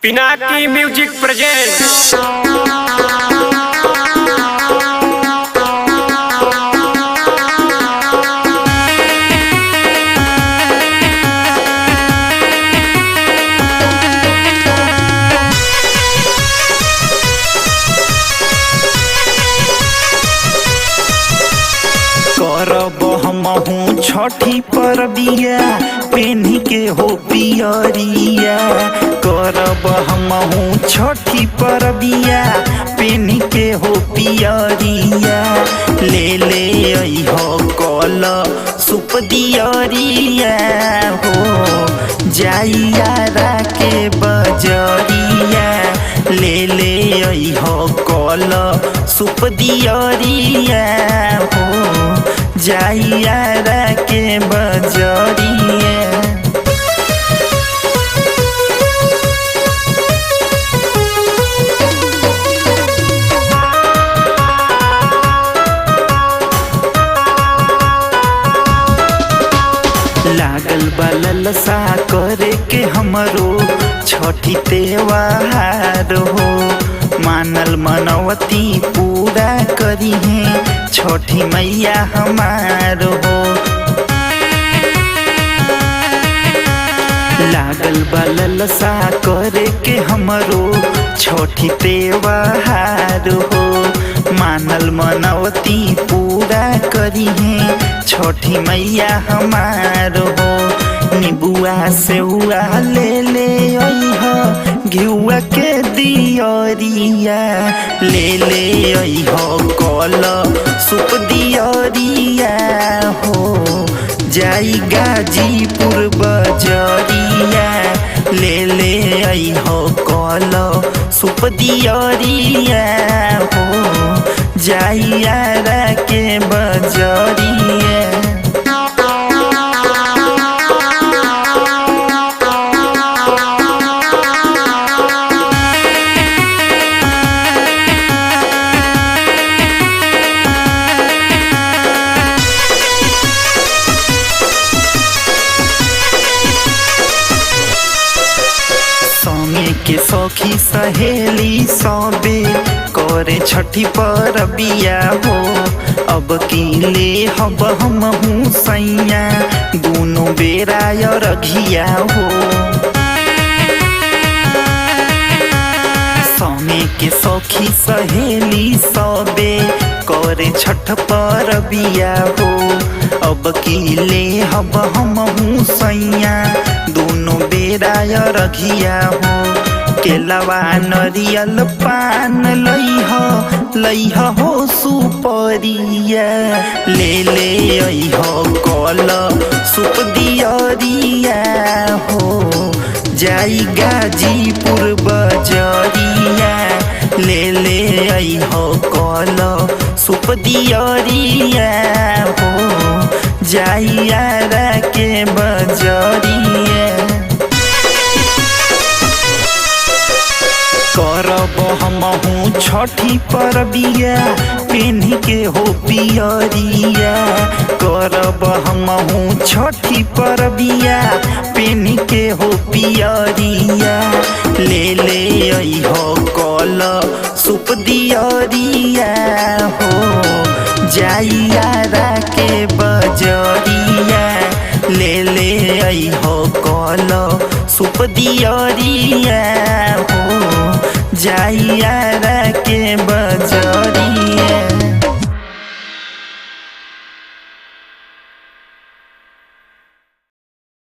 Pinaki music present. करब हमहू छठी परबिया पेन्ही के हो पियरिया। करब हमहू छठी परबिया पेन्ही के हो पियरिया। ले ले अइहो कल सुप दियरिया हो जाइयारा के बजरिया। ले ले अइहो कल सुप दियरिया हो जाइयारा के बजरिया। लागल बललसा करे के हमरो छठी त्योहार हो। मानल मनवती पूरा करी है छठी मैया हमार हो। लागल बललसा करे के हमरो छठी त्योहार हो। मानल मनवती पूरा करी है छठी मैया हमार हो। निबुआ से हुआ ले ले अइहो घिउआ के दियरिया। ले ले अइहो कल सुप दियरिया हो जाई गाजीपुर बजरिया। ले ले अइहो कल सुप दियरिया हो जाइयारा के बजरिया। संगे के सखी सहेली सबे करे छठी परबिया हो। अब की ले हब हमहू सैया दोनों बेरा रघिया हो। संगे के सखी सहेली सबे करे छठ परबिया हो। अब की ले हब हमहू सैया दोनों बेरा रघिया हो। केलवा नरियल पान लइह हो सुपरिया। ले ले अइहो कल सुप दियरिया हो जाई गाजीपुर बजरिया। ले ले अइहो कल सुप दियरिया हो जाइयारा के बजरिया। करब हमहू छठी परबिया पेन्ही के हो पियरिया। करब हमहू छठी परबिया पेन्ही के हो पियरिया। ले ले अइहो कल सुप दियरिया हो जाइयारा के बजरिया। ले ले अइहो कल सुप दियरिया हो जाइयारा के बजरिया।